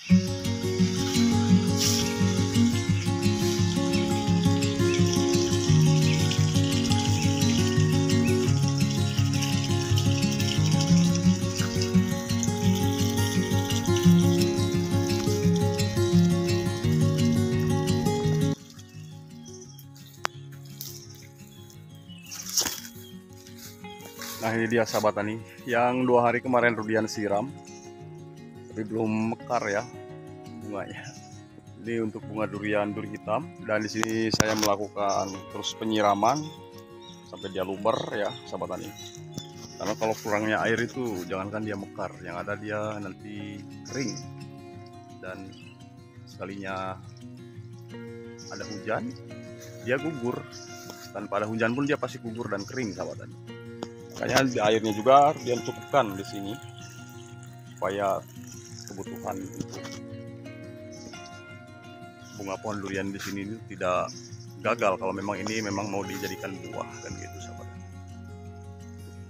Nah ini dia sahabat tani, yang 2 hari kemarin Rudian siram, tapi belum mekar ya bunganya. Ini untuk bunga durian duri hitam, dan di sini saya melakukan terus penyiraman sampai dia luber ya sahabat tani. Karena kalau kurangnya air itu jangankan dia mekar, yang ada dia nanti kering, dan sekalinya ada hujan dia gugur, tanpa ada hujan pun dia pasti gugur dan kering sahabat tani. Makanya di airnya juga dia cukupkan di sini supaya kebutuhan untuk bunga pohon durian di sini tidak gagal kalau memang ini memang mau dijadikan buah kan gitu sahabat.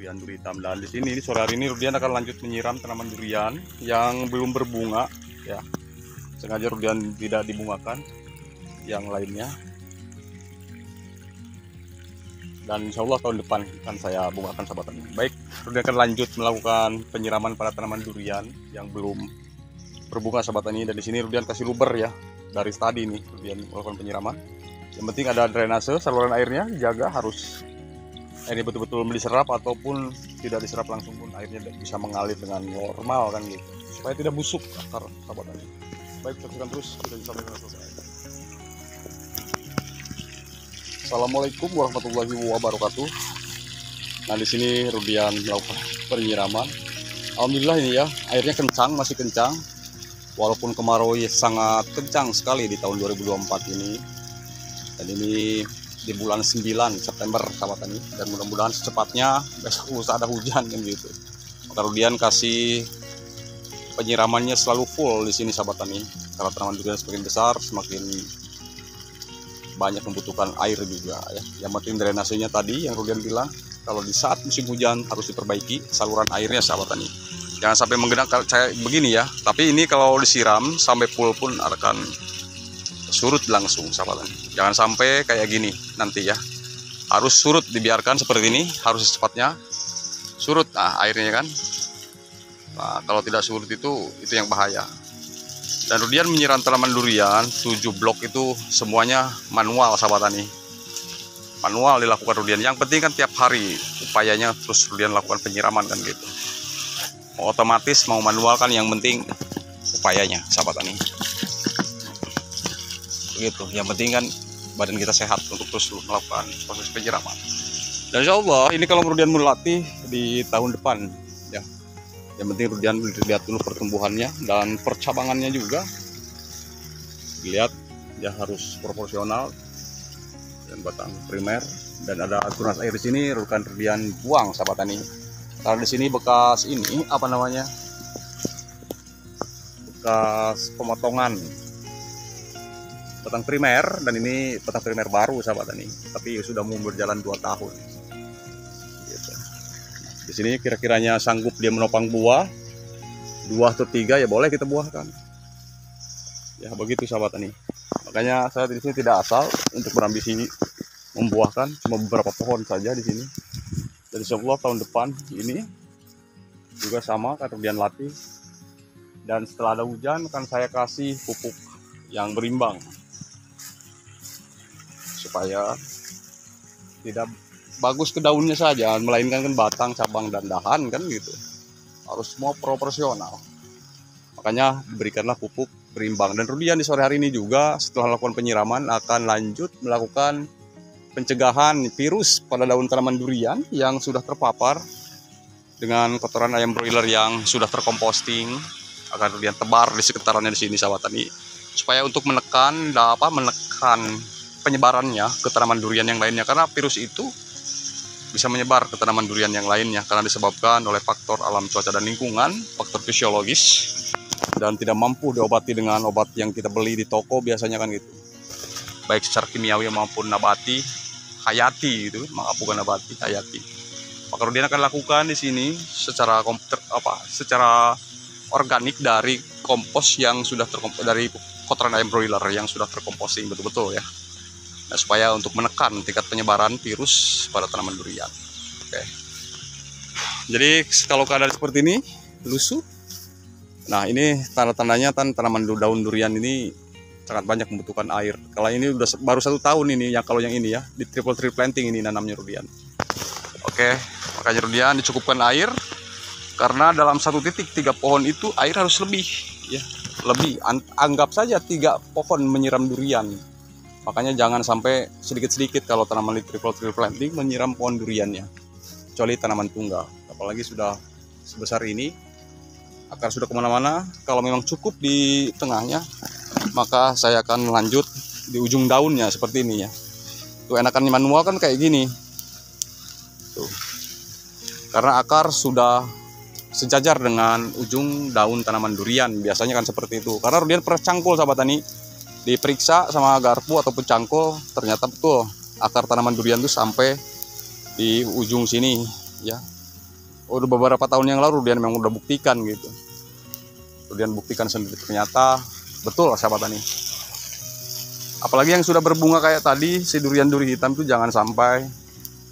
Durian duri hitam, dan di sini sore hari ini Rudian akan lanjut menyiram tanaman durian yang belum berbunga ya. Sengaja Rudian tidak dibungakan yang lainnya. Dan insya Allah tahun depan akan saya bungakan sahabat tani. Baik, Rudian akan lanjut melakukan penyiraman pada tanaman durian yang belum berbunga sahabat tani. Dan di sini Rudian kasih luber ya, dari tadi nih Rudian melakukan penyiraman. Yang penting ada drainase, saluran airnya jaga, harus ini betul-betul diserap ataupun tidak diserap langsung pun airnya bisa mengalir dengan normal kan gitu, supaya tidak busuk akar sahabat tani. Baik, saksikan terus sudah disampaikan selesai. Assalamualaikum warahmatullahi wabarakatuh. Nah di sini Rudian melakukan penyiraman. Alhamdulillah ini ya, airnya kencang, masih kencang. Walaupun kemarau sangat kencang sekali di tahun 2024 ini. Dan ini di bulan 9 September sahabat tani. Dan mudah-mudahan secepatnya besok lusa ada hujan kan gitu. Maka Rudian kasih penyiramannya selalu full di sini sahabat tani. Karena tanaman durian semakin besar, semakin banyak membutuhkan air juga ya. Yang penting drainasenya tadi yang Rudian bilang, kalau di saat musim hujan harus diperbaiki saluran airnya sahabat tani. Jangan sampai menggenang kayak begini ya. Tapi ini kalau disiram sampai full pun akan surut langsung sahabat tani. Jangan sampai kayak gini nanti ya. Harus surut, dibiarkan seperti ini, harus secepatnya surut airnya kan. Nah, kalau tidak surut itu yang bahaya. Dan Rudian menyiram tanaman durian 7 blok itu semuanya manual sahabat tani. Manual dilakukan Rudian. Yang penting kan tiap hari upayanya terus Rudian lakukan penyiraman kan gitu. Mau otomatis mau manual kan yang penting upayanya sahabat tani. Begitu. Yang penting kan badan kita sehat untuk terus melakukan proses penyiraman. Dan insya Allah ini kalau Rudian melatih di tahun depan ya. Yang penting Rudian lihat dulu pertumbuhannya dan percabangannya juga dilihat ya, harus proporsional dan batang primer, dan ada tunas air di sini Rudian buang sahabat tani. Karena di sini bekas ini apa namanya, bekas pemotongan batang primer, dan ini batang primer baru sahabat tani, tapi sudah mau berjalan 2 tahun. Di sini kira-kiranya sanggup dia menopang buah 2 atau 3 ya boleh kita buahkan. Ya begitu sahabat tani. Makanya saya di sini tidak asal untuk berambisi membuahkan, cuma beberapa pohon saja di sini. Dan insya Allah tahun depan ini juga sama kan Rudian latih. Dan setelah ada hujan kan saya kasih pupuk yang berimbang supaya tidak bagus ke daunnya saja, melainkan kan batang, cabang, dan dahan kan gitu. Harus semua proporsional. Makanya diberikanlah pupuk berimbang. Dan Rudian di sore hari ini juga setelah melakukan penyiraman akan lanjut melakukan pencegahan virus pada daun tanaman durian yang sudah terpapar dengan kotoran ayam broiler yang sudah terkomposting. Akan Rudian tebar di sekitarannya di sini sahabat tani, supaya untuk menekan penyebarannya ke tanaman durian yang lainnya, karena virus itu bisa menyebar ke tanaman durian yang lainnya karena disebabkan oleh faktor alam, cuaca, dan lingkungan, faktor fisiologis, dan tidak mampu diobati dengan obat yang kita beli di toko biasanya kan gitu, baik secara kimiawi maupun nabati, hayati gitu, maaf bukan nabati, hayati. Maka Rudian akan lakukan di sini secara organik dari kompos yang sudah terkompos, dari kotoran ayam broiler yang sudah terkomposting betul-betul ya. Nah, supaya untuk menekan tingkat penyebaran virus pada tanaman durian. Oke. Jadi kalau keadaan seperti ini, lusuh. Nah, ini tanda-tandanya tanaman daun durian ini sangat banyak membutuhkan air. Kalau ini baru 1 tahun ini, kalau yang ini ya, di triple tree planting ini nanamnya rudian. Oke, makanya rudian dicukupkan air, karena dalam satu titik 3 pohon itu air harus lebih, ya, lebih. Anggap saja 3 pohon menyiram durian. Makanya jangan sampai sedikit-sedikit kalau tanaman di triple tree planting menyiram pohon duriannya, kecuali tanaman tunggal. Apalagi sudah sebesar ini, akar sudah kemana-mana. Kalau memang cukup di tengahnya, maka saya akan lanjut di ujung daunnya seperti ini ya. Tuh, enakan manual kan kayak gini. Tuh. Karena akar sudah sejajar dengan ujung daun tanaman durian, biasanya kan seperti itu. Karena durian pernah cangkul sahabat tani, diperiksa sama garpu ataupun cangkul, ternyata betul akar tanaman durian itu sampai di ujung sini ya. Udah beberapa tahun yang lalu durian memang udah buktikan gitu. Durian buktikan sendiri, ternyata betul sahabat tani. Apalagi yang sudah berbunga kayak tadi, si durian duri hitam itu jangan sampai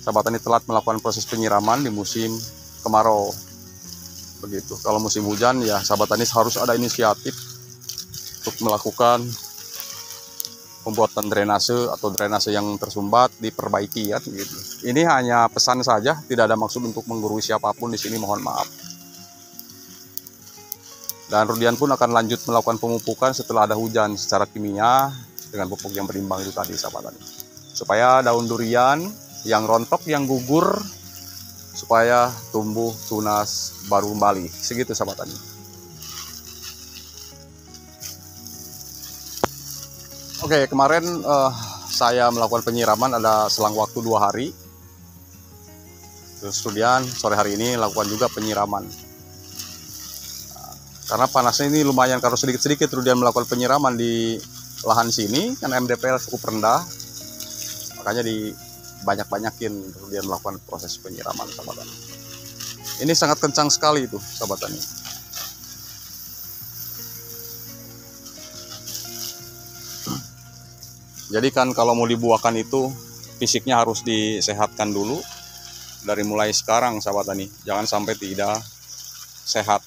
sahabat tani telat melakukan proses penyiraman di musim kemarau. Begitu. Kalau musim hujan ya sahabat tani harus ada inisiatif untuk melakukan pembuatan drainase atau drainase yang tersumbat diperbaiki ya gitu. Ini hanya pesan saja, tidak ada maksud untuk menggurui siapapun di sini, mohon maaf. Dan rudian pun akan lanjut melakukan pemupukan setelah ada hujan secara kimia dengan pupuk yang berimbang itu tadi sahabat tani. Supaya daun durian yang rontok, yang gugur, supaya tumbuh tunas baru kembali. Segitu sahabat tani. Oke, kemarin saya melakukan penyiraman ada selang waktu 2 hari. Terus kemudian sore hari ini lakukan juga penyiraman. Karena panasnya ini lumayan, kalau sedikit-sedikit kemudian melakukan penyiraman di lahan sini, kan MDPL cukup rendah, makanya dibanyak-banyakin kemudian melakukan proses penyiraman sahabat tani. Ini sangat kencang sekali itu sahabat tani. Jadi kan kalau mau dibuahkan itu fisiknya harus disehatkan dulu dari mulai sekarang sahabat tani, jangan sampai tidak sehat.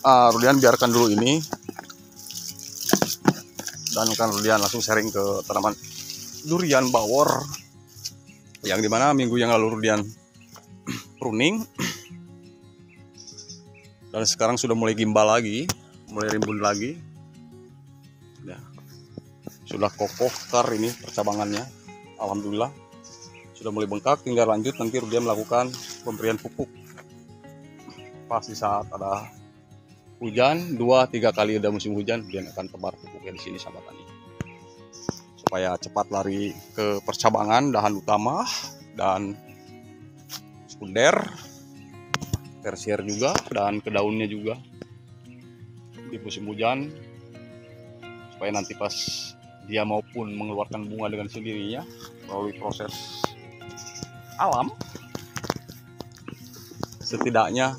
Rudian biarkan dulu ini, dan kan Rudian langsung sharing ke tanaman durian bawor yang dimana minggu yang lalu Rudian pruning, dan sekarang sudah mulai gimbal lagi, mulai rimbun lagi ya. Sudah kokoh kar ini percabangannya, alhamdulillah sudah mulai bengkak. Tinggal lanjut nanti Rudian melakukan pemberian pupuk pas di saat ada hujan, 2-3 kali udah musim hujan, dia akan tebar pupuknya di sini sahabat tani, supaya cepat lari ke percabangan dahan utama dan sekunder, tersier juga, dan ke daunnya juga di musim hujan, supaya nanti pas dia maupun mengeluarkan bunga dengan sendirinya melalui proses alam, setidaknya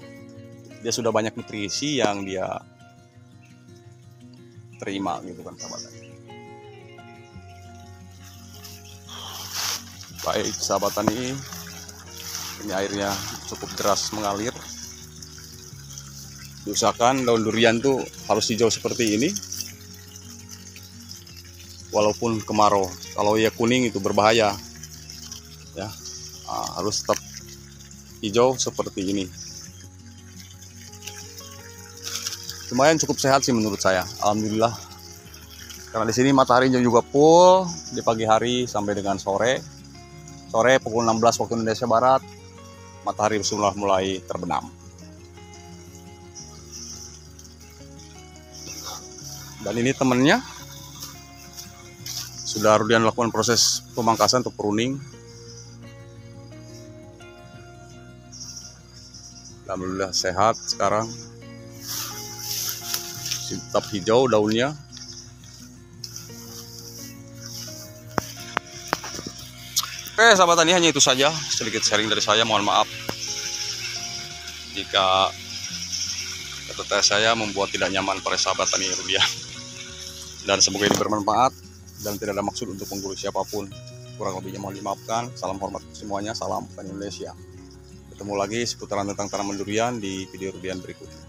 dia sudah banyak nutrisi yang dia terima gitu kan sahabat tani. Baik sahabat tani, ini airnya cukup deras mengalir. Diusahakan daun durian tuh harus hijau seperti ini walaupun kemarau. Kalau ya kuning itu berbahaya ya. Harus tetap hijau seperti ini. Lumayan cukup sehat sih menurut saya, alhamdulillah. Karena di sini matahari juga full di pagi hari sampai dengan sore. Sore pukul 16 waktu Indonesia Barat, matahari sudah mulai terbenam. Dan ini temennya sudah Rudian lakukan proses pemangkasan untuk pruning. Alhamdulillah sehat sekarang. Tetap hijau daunnya. Oke sahabat tani, hanya itu saja sedikit sharing dari saya. Mohon maaf jika kata saya membuat tidak nyaman para sahabat tani Rudian, dan semoga ini bermanfaat dan tidak ada maksud untuk menggurui siapapun. Kurang lebihnya mohon dimaafkan. Salam hormat semuanya, salam petani Indonesia. Ketemu lagi seputaran tentang tanaman durian di video Rudian berikutnya.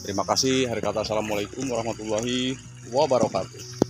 Terima kasih. Hari kata assalamualaikum warahmatullahi wabarakatuh.